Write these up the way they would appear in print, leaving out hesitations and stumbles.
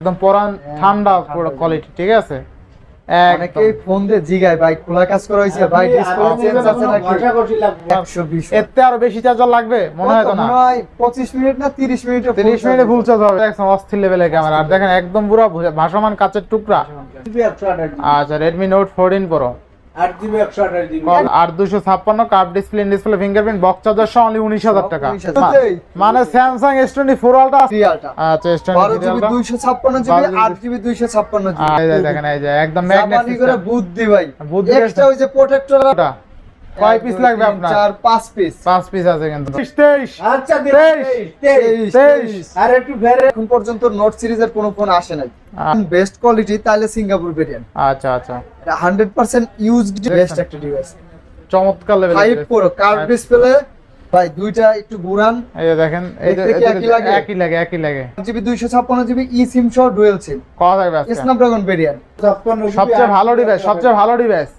একদম পরান ঠান্ডা কোয়ালিটি, ঠিক আছে। অনেকেই ফোন দিয়ে জিগায় ভাই খোলা কাজ করা হয়েছে ভাই, ডিসপ্লে চেঞ্জ আছে নাকি, 120 এতে আরো বেশি চার্জার লাগবে মনে হয় তো না, মনে হয় 25 মিনিট না 30 মিনিটে 30 মিনিটে ফুল চার্জ হবে। একদম অস্থির লেভেলের ক্যামেরা, আর দেখেন একদম পুরো ভাসমান কাচের টুকরা। আচ্ছা Redmi Note 14 Pro 8GB 128GB 8256 curve display, display fingerprint, box charger সহ only 19,000 টাকা। 19,000 মানে Samsung S24 Ultra। আচ্ছা S24 12GB 256GB 8GB 256GB। এই যে দেখেন, এই যে একদম ম্যাগনেট জাপানি করে বুদ্ধি ভাই, বুদ্ধি এক্সট্রা ওই যে প্রোটেক্টর কয় পিস লাগবে আপনার? 5 পিস। 5 পিস আছে কিন্তু। 23 আচ্ছা 23 আর একটু ফেরে এখন পর্যন্ত নোট সিরিজের কোনো ফোন আসে নাই বেস্ট কোয়ালিটি, তাহলে সিঙ্গাপুর ভেরিয়েন্ট। আচ্ছা আচ্ছা, এটা 100% ইউজড বেস্ট একটা ডিভাইস। চমৎকার লেভেল। 5 Pro কার্ভ ডিসপ্লে ভাই, দুইটা একটু ঘুরান, এই যে দেখেন, এই যে একই লাগে। একই লাগে। GB 256GB eSIM সহ ডুয়াল সিম, কত থাকবে আজকে? Snapdragon variant. 56GB সবচেয়ে ভালো ডিভাইস, সবচেয়ে ভালো ডিভাইস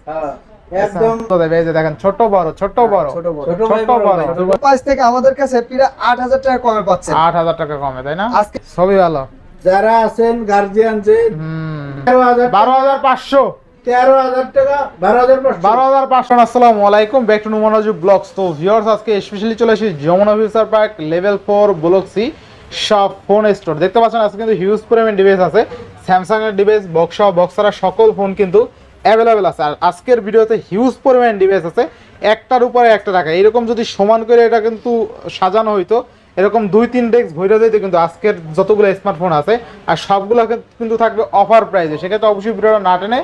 একদম তো দেবে। এই যে দেখেন ছোট বড় ছোট বড় প্রাইস থেকে আমাদের কাছে প্রায় 8000 টাকা কমে পাচ্ছেন। 8000 টাকা কমে, তাই না? আজকে সবই ভালো। যারা আছেন গার্জিয়ান যে 12,500 13,000 টাকা 12,500 12,500। আসসালামু আলাইকুম, ব্যাক টু নুমানজু ব্লগস। তো ভিউয়ার্স, আজকে স্পেশালি চলে এসেছি Jamuna future park level 4 block C shop phone store. দেখতে পাচ্ছেন আজকে কিন্তু হিউজ পরিমাণ ডিভাইস আছে, স্যামসাং এর ডিভাইস, বক্স সহ বক্সারা সকল ফোন কিন্তু অ্যাভেলেবেল আছে। আর আজকের ভিডিওতে হিউজ পরিমাণ ডিভাইস আছে, একটার উপরে একটা রাখা। এরকম যদি সমান করে এটা কিন্তু সাজানো হইতো, এরকম 2-3 ডেস্ক ভরে দিতে কিন্তু আজকের যতগুলো স্মার্টফোন আছে আর সবগুলো কিন্তু থাকবে অফার প্রাইসে। সেক্ষেত্রে অবশ্যই ভিডিওটা না টেনে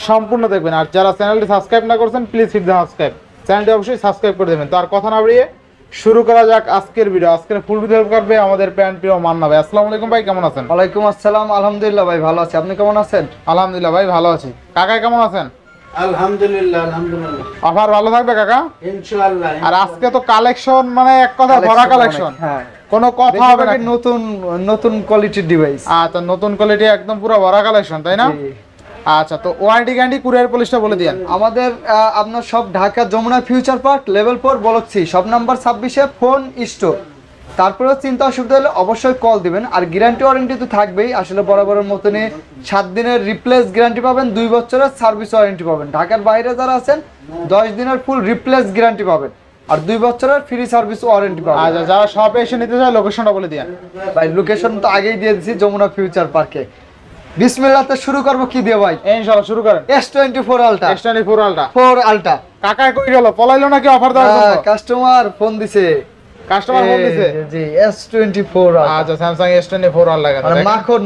সম্পূর্ণ দেখবেন। আর যারা চ্যানেলটি সাবস্ক্রাইব না করছেন প্লিজ হিট দ্য সাবস্ক্রাইব, চ্যানেলটি অবশ্যই সাবস্ক্রাইব করে দেবেন। তো আর কথা না বাড়িয়ে শুরু করা যাক আজকের ভিডিও। আজকের ফুল ভিডিও করবে আমাদের প্রিয় মান্না ভাই। আসসালামু আলাইকুম ভাই, কেমন আছেন? ওয়ালাইকুম আসসালাম, আলহামদুলিল্লাহ ভাই ভালো আছি, আপনি কেমন আছেন? আলহামদুলিল্লাহ ভাই ভালো আছি। কাকা কেমন আছেন? আলহামদুলিল্লাহ অফার ভালো থাকবে কাকা ইনশাআল্লাহ। আর আজকে তো কালেকশন মানে এক কথা ভরা কালেকশন, হ্যাঁ কোনো কথা হবে না। নতুন কোয়ালিটির ডিভাইস। আচ্ছা, নতুন কোয়ালিটি একদম পুরো ভরা কালেকশন, তাই না? আচ্ছা, তো ওয়ারেন্টি গ্যারান্টি কুরিয়ার পলিশটা বলে দিয়েন। আমাদের আপনার সব Dhaka Jamuna future park level 4 block C সব নাম্বার 26-এ ফোন স্টোর। তারপরে চিন্তা অসুবিধা হলে অবশ্যই কল দিবেন। আর গ্যারান্টি ওয়ারেন্টি তো থাকবেই, আসলে বরাবরের মতনই 7 দিনের রিপ্লেস গ্যারান্টি পাবেন, 2 বছরের সার্ভিস ওয়ারেন্টি পাবেন। ঢাকার বাইরে যারা আছেন 10 দিনের ফুল রিপ্লেস গ্যারান্টি পাবেন আর 2 বছরের ফ্রি সার্ভিস ওয়ারেন্টি পাবেন। আচ্ছা, যারা শপে এসে নিতে চায় লোকেশনটা বলে দিয়েন ভাই লোকেশন তো আগেই দিয়ে দিয়েছি, যমুনা ফিউচার পার্কে। বিসমিল্লাহতে শুরু করব কি দিয়ে ভাই? ইনশাআল্লাহ শুরু করেন। S24 ultra, S24 ultra 4 ultra. কাকা কই গেল? পলাইলো নাকি অফার দেওয়ার জন্য? কাস্টমার ফোন দিছে, কাস্টমার ফোন দিছে। জি S24 আলট্রা। আচ্ছা, Samsung S24 আল লাগে মানে মাখন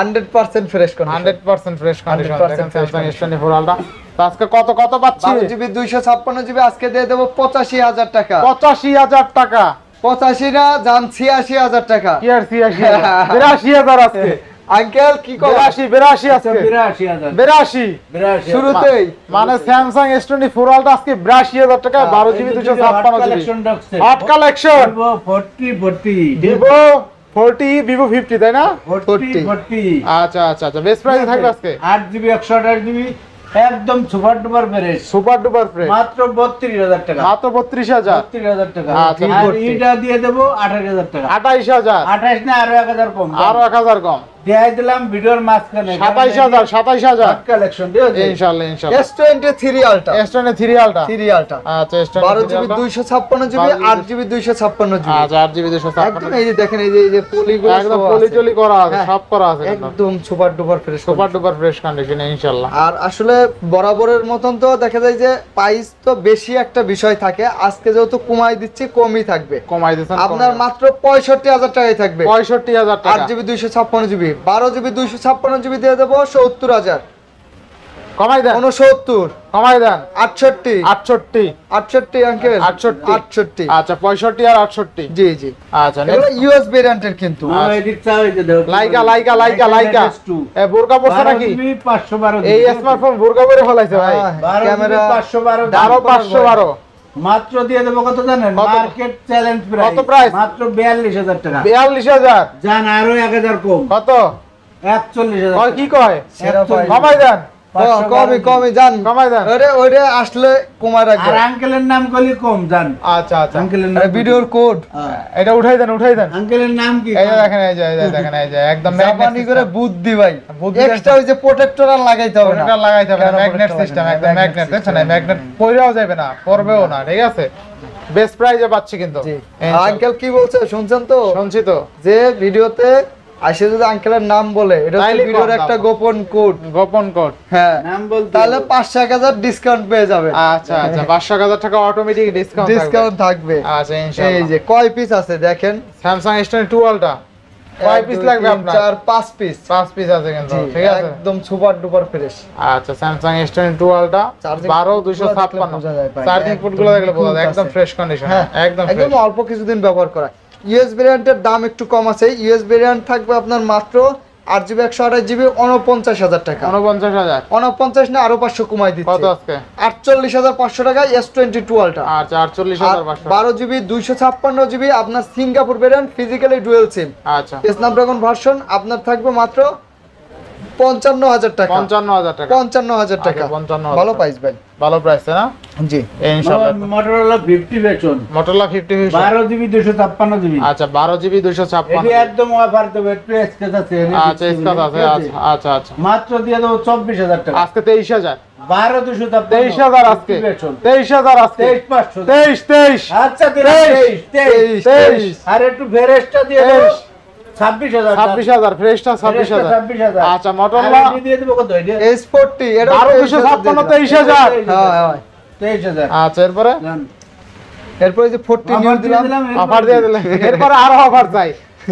100% ফ্রেশ কন্ডিশন, 100% ফ্রেশ কন্ডিশন। দেখেন Samsung S24 আলট্রা। তো আজকে কত পাচ্ছি? 12GB 256GB আজকে দিয়ে দেব 85,000 টাকা। 85,000 টাকা? 85 না জান 86,000 টাকা। কি আর 86,000? 82,000 আজকে আঙ্কেল কি করে? 82 আজকে 82,000 82 শুরুতেই মানে Samsung S24 আলট্রা আজকে 82,000 টাকা, 12GB 256GB hot collection. Vivo 40, Vivo 50, তাই না? 40 আচ্ছা, বেস্ট প্রাইস থাকবে আজকে। 8GB 128GB একদম super duper fresh, super duper fresh, মাত্র 32,000 টাকা, মাত্র 32,000 টাকা। আচ্ছা, আর এটা দিয়ে দেব 28,000 টাকা। 28,000 28 না আরো 1000 কম, আরো 1000 কম দেখাই দিলাম ভিডিওর মাঝখানে। 27,000 কালেকশন দিও ইনশাআল্লাহ। S23 ultra, S23 ultra 3 ultra. আচ্ছা, S23 12GB 256GB 8GB 256GB। আচ্ছা, 8GB 256 একদম এই যে দেখেন, এই যে পলিগুলো একদম পলি করা আছে, সব করা আছে, একদম super duper fresh, super duper fresh কন্ডিশনে ইনশাআল্লাহ। আর আসলে বরাবরের মতন তো দেখা যায় যে প্রাইস তো বেশি একটা বিষয় থাকে, আজকে যেহেতু কমাই দিচ্ছি কমই থাকবে। কমাই দিয়েছেন আপনার মাত্র 65,000 টাকায় থাকবে। 65,000 টাকা। 8GB 256GB, 12GB 256GB দিয়ে দেবো 70,000। কমাই দেন 69, কমাই দেন 68, 68 আঙ্কেল 68। আচ্ছা, 65 আর 68। জি আচ্ছা, এগুলো ইউএস ভেরিয়েন্টের কিন্তু। লাইকা এ বোরকা পড়ছে নাকি? 512 এই স্মার্টফোন বোরকা পরে ফলাইছে ভাই। ক্যামেরা 512 আরো 512 মাত্র দিয়ে দেব। কত জানেন? Market challenge price. কত প্রাইস? মাত্র 42,000 টাকা। 42,000 জান আরো 1000 কম। কত? 41,000 কয় কি কয়? সেরা প্রাইস। কমাই দেন কমই জান কমাই দেন। ওরে আসলে কমায় আর রাখবে আঙ্কেলের নাম কলি কম জান। আচ্ছা আচ্ছা, আঙ্কেলের নাম ভিডিওর কোড এটা উঠাই দেন উঠাই দেন। আঙ্কেলের নাম কি? এই যে দেখেন, এই যে দেখেন, এই যে একদম জাপানি করে বুদ্ধি ভাই বুদ্ধি এক্সট্রা ওই যে প্রোটেক্টর আর লাগাইতে হবে না ওটা লাগাইতে হবে না, কেন ম্যাগনেট protector সিস্টেম, লাগাই না? একদম ম্যাগনেট, দেখছেন না, ম্যাগনেট পইরাও যাবে না, পড়বেও না, ঠিক আছে? বেস্ট প্রাইজে পাচ্ছি কিন্তু। জি ইনশাআল্লাহ। আঙ্কেল কি বলছে শুনছেন তো শুনছি তো, যে ভিডিওতে আসে যদি আঙ্কেলের নাম বলে এটা হচ্ছে তাইলে ভিডিওর কম একটা দাম। গোপন কোড গোপন কোড। হ্যাঁ নাম বলতে তাহলে 5-1000 ডিসকাউন্ট পেয়ে যাবে আচ্ছা আচ্ছা, 500,000 টাকা অটোমেটিক ডিসকাউন্ট থাকবে। ডিসকাউন্ট থাকবে আচ্ছা এই ইনশাআল্লাহ। যে কয় পিস আছে দেখেন স্যামসাং S22 আলট্রা কয় পিস লাগবে আপনার? 5 পিস 5 পিস আছে কিন্তু, ঠিক আছে? একদম সুপার ডুপার ফ্রেশ আচ্ছা, স্যামসাং S22 আলট্রা Charging 12256, বোঝা যায় ভাই, চার্জিং পোর্ট গুলো দেখলে বোঝা যায় একদম একদম আছে। ফ্রেশ কন্ডিশন, হ্যাঁ একদম একদম fresh। অল্প কিছুদিন ব্যবহার করা ইউএস ভেরিয়েন্টের দাম একটু কম আছে ইউএস ভেরিয়েন্ট থাকবে আপনার মাত্র 8GB 128GB 49,000 টাকা 49,000 49 না আরো 500 কমাই কত দিচ্ছি আজকে? 48,500 টাকা S22 আলট্রা আচ্ছা 48,500। 12GB 256GB আপনার Singapore variant physically dual SIM আচ্ছা স্ন্যাপড্রাগন ভার্সন আপনার থাকবে মাত্র 55,000 টাকা 55,000 টাকা। 55,000 টাকা আচ্ছা, 55,000 ভালো প্রাইস ভাই ভালো প্রাইস তাই না? জি ইনশাআল্লাহ। মোটরোলা 50 বেচন Motorola 50 12GB 256GB। আচ্ছা 12GB এটি 256। একদম অফার দেবো, একটু স্কেচ আছে আচ্ছা স্কাচ আছে, আচ্ছা আচ্ছা আচ্ছা। মাত্র দিয়ে দেবো 24,000 টাকা। আজকে 23,000। 12,256 23,000 আজকে। 50 বেচন 23,000 আজকে। 23,500। 23। আচ্ছা দিলাম 23। 23। আর একটু ফেরেশটা দিয়ে দেবো 26,000 26,000 ফ্রেশটা 26,000। 26,000। আচ্ছা আর Motorola এটি দিয়ে দেবো কত এটা? S40 এটা 12,256 23,000। হ্যাঁ হ্যাঁ 23,000 আচ্ছা এরপরে জান। এরপরে যে 40 নিউ অফার দিয়ে দিলাম দিলাম, অফার দিয়ে দিলে এরপরে আরো অফার চাই,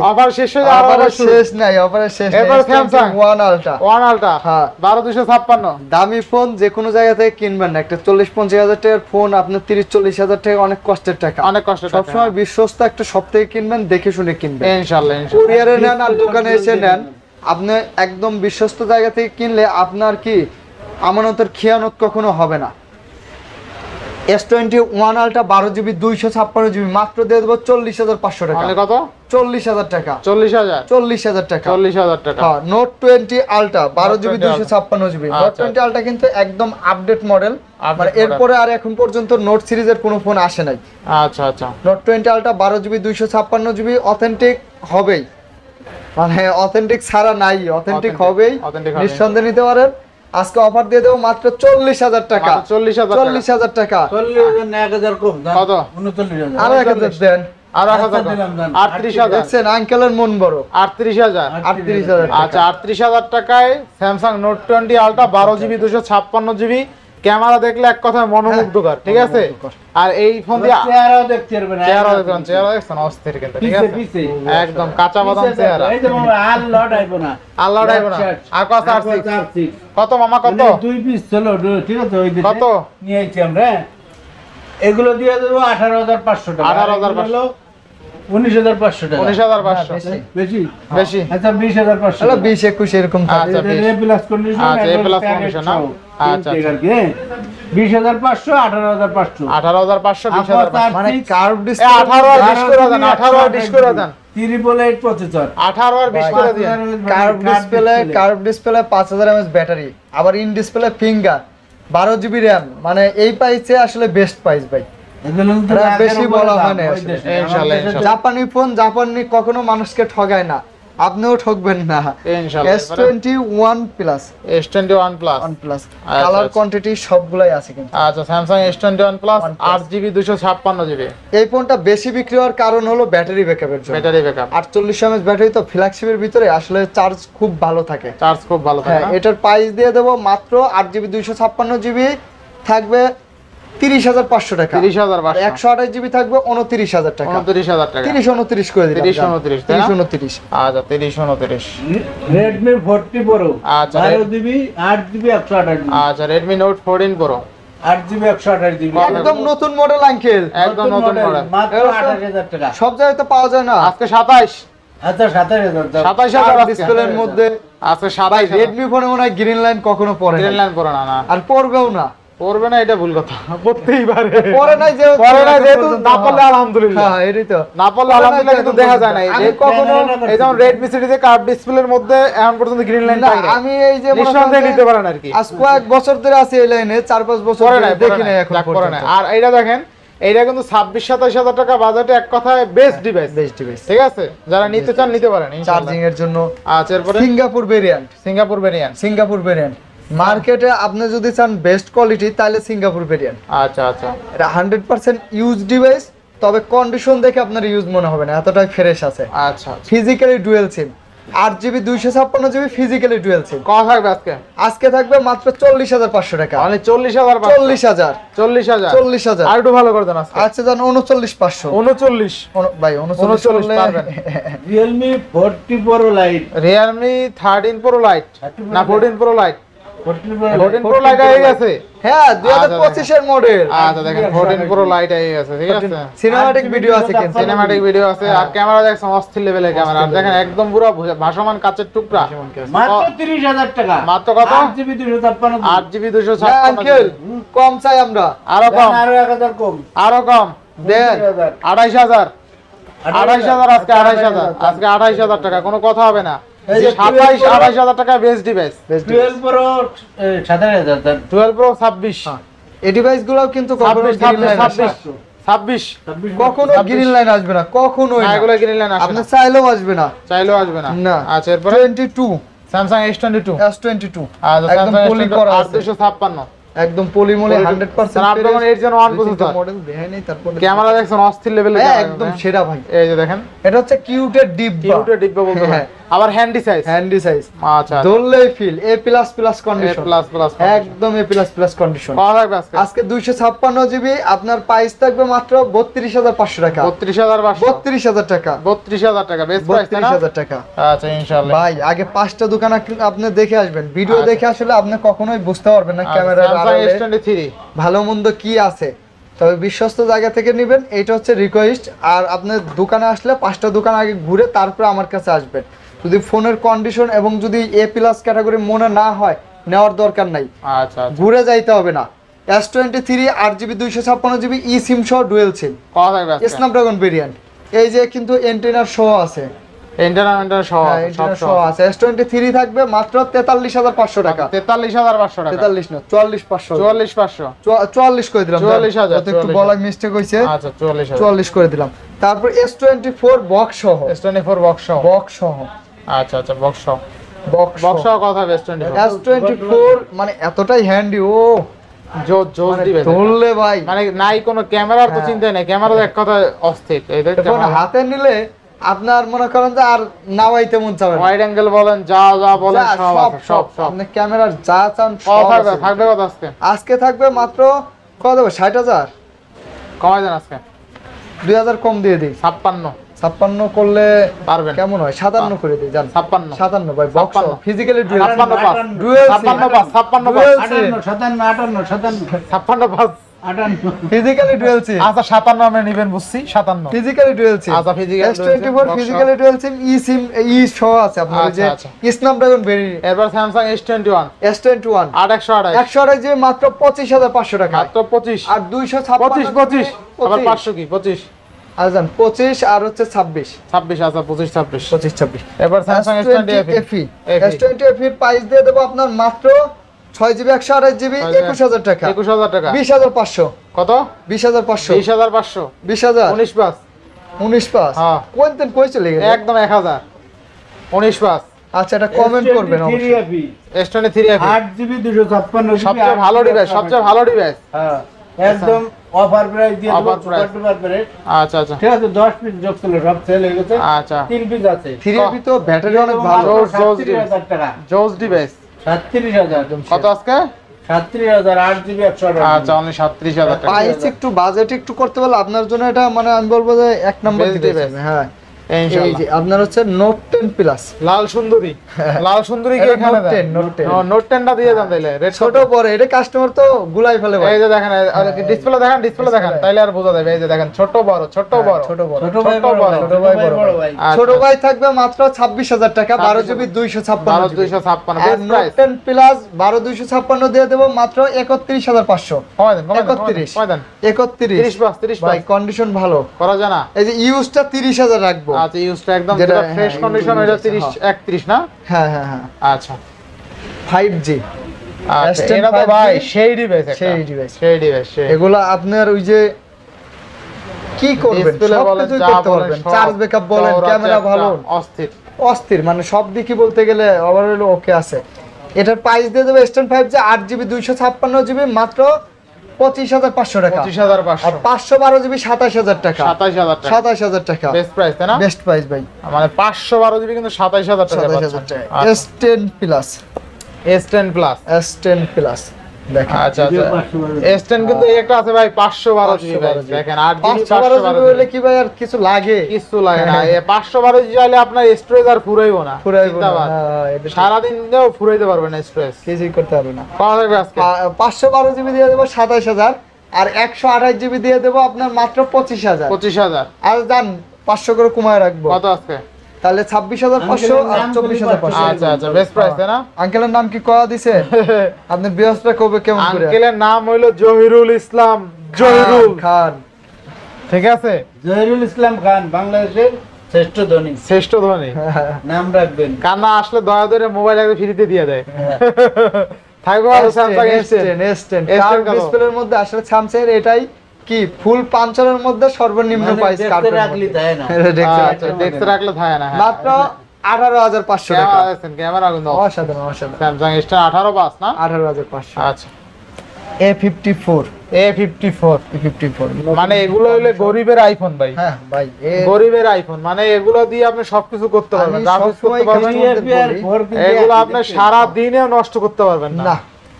অফার শেষ হয়ে যায়, আরো অফারের অফার শুরু। শেষ নাই অফারের শেষ নাই এরপরে Samsung। S21 ultra one ultra হ্যাঁ। 12,256। দামি ফোন যে কোনো জায়গা থেকে কিনবেন না একটা 40-50,000 টাকার ফোন আপনার 30-40,000 টাকা অনেক কষ্টের টাকা অনেক কষ্ট সবসময় বিশ্বস্ত একটা সব থেকে কিনবেন দেখে শুনে কিনবেন ইনশাআল্লাহ ইনশাআল্লাহ। কুরিয়ারে নেন আর দোকানে এসে নেন আপনি একদম বিশ্বস্ত জায়গা থেকে কিনলে আপনার কি আমানতের খেয়ানত কখনো হবে না S21 আলট্রা 12GB 256GB মাত্র দিয়ে দেবো 40,500 টাকা মানে কত? 40,000 টাকা 40,000। 40,000 টাকা 40,000 টাকা। হ্যাঁ note 20 ultra 12GB 20 256GB note আচ্ছা, 20 আলট্রা কিন্তু একদম আপডেট মডেল Update মানে model। এরপরে আর এখন পর্যন্ত নোট সিরিজের কোনো ফোন আসে নাই আচ্ছা আচ্ছা note 20 ultra 12GB 256GB authentic হবেই মানে অথেন্টিক ছাড়া নাই অথেন্টিক Authentic, হবেই authentic হবে। নিঃসন্দেহে নিতে পারেন আজকে অফার দিয়ে দেবো মাত্র 40,000 টাকা মাত্র 40,000 টাকা। 40,000 টাকা 40,000 না 1,000 কম জান। কত? 39,000। আরো 1,000 দেন আর আচ্ছা, 1,000 দিলাম, দাম। 38,000। দেখছেন আঙ্কেলের মন বড় 38,000। 38,000 আচ্ছা 38,000 টাকায় Samsung note 20 ultra 12GB 256GB camera দেখলে এক কথায় মনোমুগ্ধকর, ঠিক আছে? আর এই ফোন দিয়ে চেহারাও দেখতে পারবে না। চেহারা দেখুন, চেহারা দেখছেন অস্থির কিন্তু, ঠিক পিছে, আছে? পিছে। একদম কাঁচা বাদাম পিছে চেহারা। এই যে মামা, আর লট আইবো না। আল্লাহ রাখবো না। আর কত আর six? আর six। কত মামা কত? মানে 2 পিস ছিল, ঠিক আছে? ওই দেশে কত? নিয়ে আইছি আমরা। এগুলো দিয়ে দেবো 18,500 টাকা। 18,500 এগুলো হলো 19,500 টাকা। 19,500। বেশি? বেশি। আচ্ছা 20,500 হলো টাকা। 20-21 এরকম থাকে আচ্ছা, এটা A plus condition, আচ্ছা, A একবার plus packet condition না? সহ। আচ্ছা, তিনটে আর কি, হ্যাঁ। 20,500, 18,500। 18,500 20,500। মানে কার্ভ এ ডিসপ্লে 18 আর 20 করে দেন, 18 আর 20 করে দেন। 388 প্রসেসর। 18 আর 20 করে দিন। কার্ভ ডিসপ্লে 5000 mAh ব্যাটারি আবার in display finger 12GB RAM মানে এই প্রাইসে আসলে বেস্ট প্রাইস ভাই এগুলো তো এটা লাখের বেশি উপরে বলা দাম হয় না ওই আসলে। দেশে। ইনশাআল্লাহ, আমাদের দেশে তো- জাপানি ফোন জাপানি কখনো মানুষকে ঠগায় না আপনিও ঠকবেন না ইনশাআল্লাহ। S21 plus S21 plus. OnePlus আচ্ছা, কালার আচ্ছা। কোয়ান্টিটি সবগুলাই আছে কিন্তু আচ্ছা Samsung S21 plus OnePlus। 8GB 256GB এই ফোনটা বেশি বিক্রি হওয়ার কারণ হলো ব্যাটারি ব্যাকআপের জন্য ব্যাটারি ব্যাকআপ। 48 mAh ব্যাটারি তো ফ্ল্যাগশিপের ভিতরে আসলে চার্জ খুব ভালো থাকে চার্জ খুব ভালো থাকে হ্যাঁ না? এটার প্রাইস দিয়ে দেবো মাত্র 8GB 256GB থাকবে 30,500 টাকা 30,500। 128GB থাকবে 29,000 টাকা 29,000 টাকা। 30-29 করে দিলাম 30-29 তাই না? 30-29 আচ্ছা 30-29। Redmi 40 Pro, আচ্ছা, 12GB, 8GB, 128GB, আচ্ছা Redmi Note 14 Pro 8GB, 128GB, একদম নতুন মডেল আঙ্কেল একদম নতুন মডেল। মাত্র এরকম- 28,000 টাকা। সব জায়গায় তো পাওয়া যায় না আজকে 27 আচ্ছা 27,000 দাও। 27,000 আজকে। ডিসপ্লের মধ্যে আজকে 27 রেডমি ফোনে মনে হয় গ্রিন লাইন কখনো পড়ে গ্রিন না লাইন পড়ে না না। আর পড়বেও না করবে না এটা ভুল কথা, করতেই পারে। পরে নাই যে যেহেতু না পারলে আলহামদুলিল্লাহ। হ্যাঁ এটাই তো। না পারলে আলহামদুলিল্লাহ, কিন্তু দেখা যায় না। আমি কখনো এই যেমন Redmi City তে কার্ভ ডিসপ্লের মধ্যে এখন পর্যন্ত গ্রিন লাইন না, পাই না। আমি এই যে মনে নিঃসন্দেহে করেন নিতে পারেন আর কি। আজ কয়েক বছর ধরে আছি এই লাইনে, 4-5 বছর পরে ধরে নাই, দেখি নাই এখন যাক পরে নাই। পর্যন্ত। আর এইটা দেখেন, এইটা কিন্তু 26-27 হাজার টাকা বাজেটে এক কথায় বেস্ট ডিভাইস। বেস্ট ডিভাইস, ঠিক আছে, যারা নিতে চান নিতে পারেন ইনশাআল্লাহ। চার্জিং এর জন্য। আচ্ছা, এরপরে Singapore variant, Singapore variant. Singapore variant মার্কেটে আপনি যদি চান বেস্ট কোয়ালিটি তাহলে সিঙ্গাপুর ভেরিয়েন্ট। আচ্ছা আচ্ছা, এটা 100% ইউজ ডিভাইস, তবে কন্ডিশন দেখে আপনার ইউজ মনে হবে না, এতটাই ফ্রেশ আছে। আচ্ছা ফিজিক্যালি ডুয়েল সিম, 8GB 256GB ফিজিক্যালি ডুয়েল সিম। কত থাকবে আজকে? আজকে থাকবে মাত্র 40,500 টাকা। মানে 40,000, 40,000, 40,000, 40,000। আর একটু ভালো করে দেন আজকে। আচ্ছা জান 39,500। 39 ভাই 39 পারবেন। Realme 40 pro light, Realme 13 Pro Lite না 14 Pro Lite? 14 Pro 14 Lite হয়ে গেছে। হ্যাঁ 2025 এর মডেল। আচ্ছা দেখেন 14 Pro Lite হয়ে গেছে, ঠিক আছে। সিনেমাটিক ভিডিও আছে কিন্তু। সিনেম্যাটিক ভিডিও আছে, আর ক্যামেরা দেখছেন অস্থির লেভেলের ক্যামেরা। আর দেখেন একদম পুরো ভাসমান কাচের টুকরা। মাত্র 30,000 টাকা। মাত্র কত? 8GB 256। 8GB হ্যাঁ 256। আঙ্কেল কম চাই আমরা। আরো কম, আরো 1000 কম। আরো কম দেন 28,000। 28,000 আজকে, 28,000 আজকে, 28,000 টাকা, কোনো কথা হবে না। এই যে 28,000 টাকা বেস্ট ডিভাইস। 12 প্রো 27,000 দেন। 12 Pro 26, এই ডিভাইস গুলোও কিন্তু কখনো 26 কখনো গ্রিন লাইন আসবে না, কখনোই না, না। এগুলো কিনলে না, আপনি চাইলেও আসবে না, চাইলেও আসবে না। না। আচ্ছা, এরপরে 22 Samsung S22। S22 আচ্ছা, একদম Samsung পলি S22 করা আছে, 856। একদম পলিমলি 100% Snapdragon 8 Gen 1 প্রসেসর। মডেল দেখাই নাই, তারপরে ক্যামেরা দেখছেন অস্থির লেভেলের হ্যাঁ ক্যামেরা, একদম হ্যাঁ। সেরা ভাই। এই যে দেখেন এটা হচ্ছে কিউটের ডিব্বা, কিউটে ডিব্বা বলতে হয়, হ্যাঁ। আবার হ্যান্ডি সাইজ। হ্যান্ডি সাইজ, আচ্ছা, ধরলেই ফিল A++ A++। কন্ডিশন, একদম A++ কন্ডিশন। কত থাকবে আজকে? আজকে 256GB, আপনার প্রাইস থাকবে মাত্র 32,500 টাকা। 32,500, 32,000 টাকা, 32,000 টাকা বেস্ট প্রাইস না? 32,000 টাকা। আচ্ছা ইনশাআল্লাহ। ভাই আগে 5টা দোকান আপনি দেখে আসবেন, ভিডিও আচ্ছা। দেখে আসলে আপনি কখনোই বুঝতে পারবেন না আচ্ছা, ক্যামেরার Samsung আড়ালে S23। ভালো মন্দ কি আছে। তবে বিশ্বস্ত জায়গা থেকে নেবেন, এটা হচ্ছে রিকোয়েস্ট। আর আপনার দোকানে আসলে 5টা দোকান আগে ঘুরে তারপরে আমার কাছে আসবেন। যদি ফোনের কন্ডিশন এবং যদি A+ ক্যাটাগরি মনে না হয়, নেওয়ার দরকার নাই, আচ্ছা আচ্ছা, ঘুরে যাইতে হবে না। S23 8GB 256GB ই সিম সহ ডুয়েল সিম, কত থাকবে আজকে? Snapdragon variant. এই যে কিন্তু এন্টেনার সহ আছে, ইন্টারনেট সহ হ্যাঁ সব এন্টেনার সহ। সহ আছে। S23 থাকবে মাত্র 43,500 টাকা। 43,500 টাকা। 43 না 44,500, 44,500। 44 করে দিলাম। 44,000, যত একটু বলা মিস্টেক হইছে, আচ্ছা 44,000। 44 করে দিলাম। তারপর S24 বক্স সহ, S24 বক্স সহ। বক্স সহ, আচ্ছা আচ্ছা, বক্স সহ। বক্স বক্স সহ কথা হবে S24। S24 মানে এতটাই হ্যান্ডি, ও জোস মানে দিবে ধরলে ভাই মানে নাই কোনো ক্যামেরার তো হ্যাঁ। চিন্তা নাই, ক্যামেরা এক কথা অস্থির। এই দেখ ফোন হাতে নিলে আপনার মনে করেন যে আর নাওয়াইতে মন চাবে না। ওয়াইড অ্যাঙ্গেল বলেন, যা যা বলেন যা, সব আছে, সব সব। আপনি ক্যামেরার যা চান কত সব থাকবে? আছে। থাকবে কত আজকে? আজকে থাকবে মাত্র কত দেবো, 60,000, কমাই দেন আজকে। 2,000 কম দিয়ে দিই। 56 56 করলে পারবেন? কেমন হয়? 57 করে দিই জান। 56 57 ভাই, বক্স 56 ফিজিক্যালি ডুয়েল 56 পাস, ডুয়েল 56 পাস, 56 পাস, Dual 58 57 58 56 পাস। 58 ফিজিক্যালি ডুয়েল সিম, আচ্ছা 57 আমরা নেবেন বুঝছি, 57। Physically dual SIM. আচ্ছা, physical dual SIM, S24 box physically dual SIM, e SIM ই সহ আছে আপনার, ওই যে আচ্ছা, স্ন্যাপড্রাগন ভেরিয়েন্ট এবার Samsung S21 S21 8/128 128 যে মাত্র 25,500 টাকা। মাত্র 25। আর 256 25 আবার 500 কি 25 আজান 25 আর হচ্ছে 26 26 আচ্ছা 25 26 26। এবার Samsung S20 FE S20 FE এর প্রাইস দিয়ে দেবো আপনার মাত্র 6GB 128GB 21,000 টাকা। 21,000 টাকা। 20,500 কত? 20,500 20,500 20,000 19 পাস 19 পাস। হ্যাঁ। কোনতেন কই চলে গেল? একদম 1000 19 পাস। আচ্ছা এটা কমেন্ট করবেন অবশ্যই। S23 FE 8GB 256GB সবচেয়ে ভালো ডিভাইস, সবচেয়ে ভালো ডিভাইস। হ্যাঁ একদম অফার প্রাইস দিয়ে দেব, Offer price। Super price. আচ্ছা আচ্ছা ঠিক আছে 10 পিস যোগ ছিল, সব সেল হয়ে গেছে। আচ্ছা 3 পিস আছে। 3FE তো ব্যাটারি অনেক ভালো। জোস 37,000 টাকা। জোস ডিভাইস 37,000 কত আজকে? 37,000 8GB 128 আচ্ছা অনলি 37,000 টাকা। প্রাইস একটু বাজেট একটু করতে পারলে আপনার জন্য এটা মানে আমি বলবো যে এক নাম্বার Best ডিভাইস। device। হ্যাঁ এই ইনশাআল্লাহ। যে আপনার হচ্ছে নোট 10 প্লাস লাল সুন্দরী, লাল সুন্দরী কি এটা এখানে Note 10, Note 10 নোট 10টা দিয়ে দেন তাইলে রেড ছোট বড় এটা কাস্টমার তো গুলাই ফেলে ভাই। এই যে দেখেন ডিসপ্লে দেখেন, ডিসপ্লে দেখেন তাইলে আর বোঝা যাবে। এই যে দেখেন ছোট বড়, ছোট বড়, ছোট বড় ছোট ভাই ছোট বড়, ছোট ভাই বড় ভাই। আচ্ছা, ছোট ভাই থাকবে মাত্র 26000 টাকা 12 জিবি 256 জিবি 12256 আর বেস্ট নোট প্রাইস। 10 প্লাস 12256 দিয়ে দেব মাত্র 31500 কমাই দেন, কমাই দেন, 31 কমাই দেন 31 30 ভাই কন্ডিশন ভালো। করা যায় না। এই যে ইউজটা 30000 রাখবো। আচ্ছা ইউজটা একদম যেটা, যেটা ফ্রেশ হ্যাঁ, কন্ডিশন ওইটা 30 31 না? হ্যাঁ হ্যাঁ হ্যাঁ আচ্ছা 5G আচ্ছা S10 এটা তো 5G ভাই সেই ডিভাইস, সেই device। সেই ডিভাইস। এগুলা আপনার ওই যে কি করবেন ডিসপ্লে বলেন, সবকিছুই যা করতে বলেন, পারবেন, সব চার্জ ব্যাকআপ বলেন, চওড়া ক্যামেরা চ্যাপ্টা, ভালো, অস্থির। অস্থির মানে সব দিকই বলতে গেলে ওভারঅল ওকে আছে। এটার প্রাইস দিয়ে দেবো S10 5G 8GB 256GB মাত্র 25500 টাকা। 25500 আর 512 জিবি 27000 টাকা। 27000 টাকা 27000 টাকা বেস্ট প্রাইস তাই না? বেস্ট প্রাইস ভাই। মানে 512 জিবি কিন্তু 27000 টাকা 27000 টাকা পাচ্ছেন। S10 plus S10 plus. S10 plus দেখেন আচ্ছা আচ্ছা S10 কিন্তু এই একটা আছে ভাই 512 জিবি ভাই। 512 দেখেন 8 জিবি 512 জিবি 512 হলে কি ভাই আর কিছু লাগে? কিছু লাগে না। এই 512 জিবি হলে আপনার স্টোরেজ আর ফুরাইবো না। ফুরাইবো না। চিন্তাবাদ। হ্যাঁ, এটা ঠিক। সারা দিন দিয়েও ফুরাইতে পারবেন না স্টোরেজ। কিছুই করতে হবে না। কত থাকবে আজকে? 512 জিবি দিয়ে দেবো 27000 আর 128 জিবি দিয়ে দেবো আপনার মাত্র 25000। 25000 আর জান 500 করে কমায় রাখবো কত আজকে? তাহলে 26500 আর 24500। আচ্ছা আচ্ছা বেস্ট প্রাইস তাই না? আঙ্কেলের নাম কি কয়া দিছে? আপনি বৃহস্পতি কবে কেমন করে? আঙ্কেলের নাম হইলো জহিরুল ইসলাম জহিরুল, খান। ঠিক আছে? জহিরুল ইসলাম খান বাংলাদেশের শ্রেষ্ঠ ধনী শ্রেষ্ঠ ধনী। নাম রাখবেন। কান্না আসলে দয়া করে মোবাইল একদম ফ্রিতে দিয়ে দেয়। থাকবে ভালো Samsung S10। S10 S10 curve কত? ডিসপ্লের মধ্যে আসলে স্যামসাং এর এটাই কি ফুল পাঞ্চারের মধ্যে সর্বনিম্ন মানে প্রাইস দেখতে কার্ভের রাখলি মধ্যে। তাই না? এটা দেখতে আচ্ছা দেখতে রাখলে থাকে না। হ্যাঁ মাত্র 18500 টাকা। ক্যামেরা দেখছেন, ক্যামেরা কিন্তু অসাধারণ অসাধারণ। স্যামসাং S10 18 পাস না? 18500 আচ্ছা A54 A54 A54 মানে এগুলো হইলে গরিবের আইফোন ভাই। হ্যাঁ ভাই গরিবের আইফোন মানে এগুলো দিয়ে আপনি সবকিছু করতে পারবেন, আমি গ্রাফিক্স করতে সবসময় পারবেন। customer- এগুলো আপনি সারা দিনেও নষ্ট করতে পারবেন না। না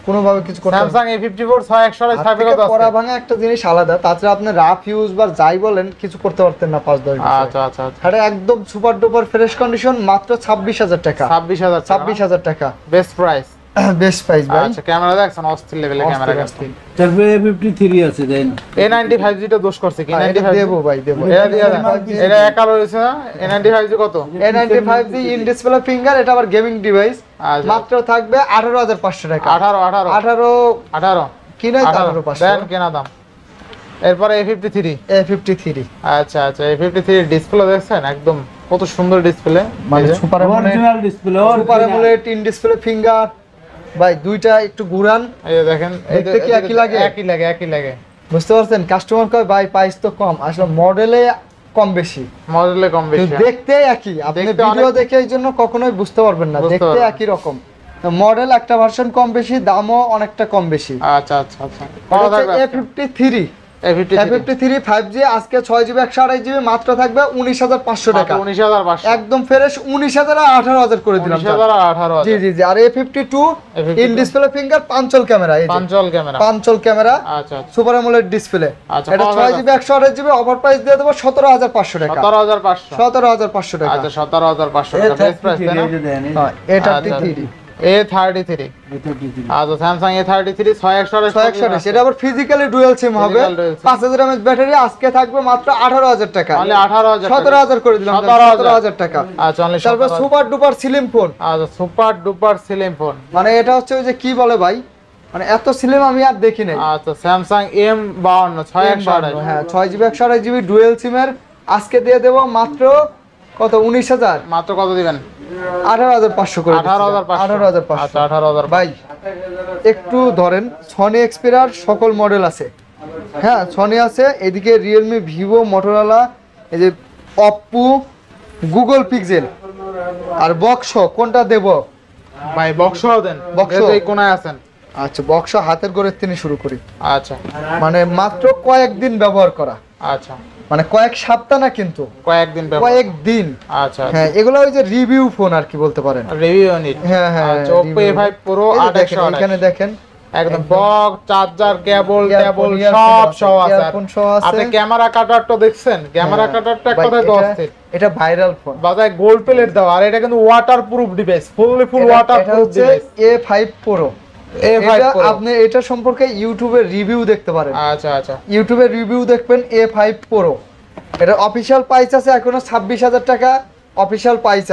কোনোভাবে কিছু করতে হবে না। স্যামসাং A54 6128 হাত থাকবে থেকে কত পরা আজকে? ভাঙা একটা জিনিস আলাদা, তাছাড়া আপনি রাফ ইউজ বা যাই বলেন কিছু করতে পারতেন না 5-10 বছর। আচ্ছা আচ্ছা আচ্ছা এটা একদম সুপার ডুপার ফ্রেশ কন্ডিশন মাত্র 26000 টাকা। 26000 26000 টাকা বেস্ট প্রাইস। বেস্ট প্রাইস ভাই। আচ্ছা ক্যামেরা দেখছেন অস্থির লেভেলের ক্যামেরা অস্থির, কাছে। অস্থির। তারপরে A53 আছে দেন। A95 টা দোষ করছে কি? এটা 95 দেবো ভাই দেবো। এটা দিয়ে দেন। এটা একা রয়েছে না? A95 কত? A95 ইন ডিসপ্লে ফিঙ্গার, এটা আবার গেমিং ডিভাইস আচ্ছা মাত্র থাকবে 18500 টাকা। 18 18 কি নাই 18500 দেন কেনা দাম। এরপরে A53 A53 আচ্ছা আচ্ছা A53 ডিসপ্লে দেখছেন একদম কত সুন্দর ডিসপ্লে। মানে super original display super AMOLED in display finger ভাই দুইটা একটু ঘুরান এই যে দেখেন দেখতে কি একই লাগে? একই লাগে বুঝতে পারছেন? কাস্টমার কয় ভাই প্রাইস তো কম, আসলে মডেলে কম বেশি মডেলে কম বেশি। কিন্তু দেখতে একই। আপনি দেখতে ভিডিও অনেক- দেখে এই জন্য কখনোই বুঝতে পারবেন না, বুঝতে দেখতে পারবেন। একই রকম। মডেল একটা ভার্সন কম বেশি, দামও অনেকটা কম বেশি। আচ্ছা আচ্ছা আচ্ছা কত থাকবে? A53 A53 A53 5G আজকে 6GB 128GB মাত্র থাকবে 19500 টাকা। 19500 একদম ফ্রেশ 19000 আর 18000 করে দিলাম। 19000 আর 18000 জি জি জি। আর A52 in display finger পাঞ্চল camera, এই যে পাঞ্চল ক্যামেরা। পাঞ্চল ক্যামেরা আচ্ছা আচ্ছা সুপার অ্যামোলেড ডিসপ্লে। আচ্ছা, এটা কত 6GB 128GB অফার প্রাইস দিয়ে দেবো 17500 টাকা। 17500 17500 টাকা। আচ্ছা 17500 টাকা বেস্ট প্রাইস তাই না? হ্যাঁ, A33 A33 আচ্ছা স্যামসাং A33 6128 এটা আবার ফিজিক্যালি ডুয়াল সিম হবে। Physical dual SIM। 5000 mAh battery আজকে থাকবে মাত্র 18000 টাকা। only 18000 17000 করে দিলাম 17000 টাকা। আচ্ছা only তারপর 17000 সুপার ডুপার স্লিম ফোন, আচ্ছা সুপার ডুপার স্লিম ফোন। মানে এটা হচ্ছে ওই যে কি বলে ভাই, মানে এত স্লিম আমি আর দেখি নাই। আচ্ছা স্যামসাং M52 6128 হ্যাঁ 6GB 128GB ডুয়াল সিমের আজকে দিয়ে দেব মাত্র কত 19000 মাত্র কত দিবেন? 18500 করে 18500 18500 আচ্ছা 18000 ভাই একটু ধরেন সনি এক্সপেরিয়ার সকল মডেল আছে। হ্যাঁ সনি আছে, এদিকে রিয়েলমি, ভিভো, মোটরোলা, এই যে অপ্পো, গুগল পিক্সেল আর বক্স কোনটা দেব ভাই বক্সও দেন। Box যেহেতু এই কোনায় আছেন। আচ্ছা বক্স হাতের গড়ের তিনি শুরু করি, আচ্ছা মানে মাত্র কয়েকদিন ব্যবহার করা, আচ্ছা মানে কয়েক সপ্তাহ না কিন্তু কয়েকদিন ব্যবহার। কয়েকদিন। আচ্ছা হ্যাঁ এগুলো ওই যে রিভিউ ফোন আর কি বলতে পারেন। রিভিউ নিট হ্যাঁ হ্যাঁ আচ্ছা Oppo review। A5 Pro এই যে দেখেন, 828 এখানে দেখেন একদম বক্স চার্জার কেবল Earphone, সব earphone সহ আছে earphone সহ আছে। আপনি ক্যামেরা কাটারটা দেখছেন ক্যামেরা কাটারটা এক ভাই, কথায় এটা- অস্থির এটা ভাইরাল ফোন। বাজায় গোল্ড প্লেট দেওয়া আর এটা কিন্তু ওয়াটারপ্রুফ ডিভাইস ফুল এটা ওয়াটারপ্রুফ হচ্ছে ডিভাইস A5 Pro। A5 এটা Pro। আপনি এটা সম্পর্কে ইউটিউবে রিভিউ দেখতে পারেন, আচ্ছা আচ্ছা ইউটিউবে রিভিউ দেখবেন A5 Pro। এটা অফিশিয়াল প্রাইস আছে এখনো 26,000 টাকা অফিশিয়াল প্রাইস।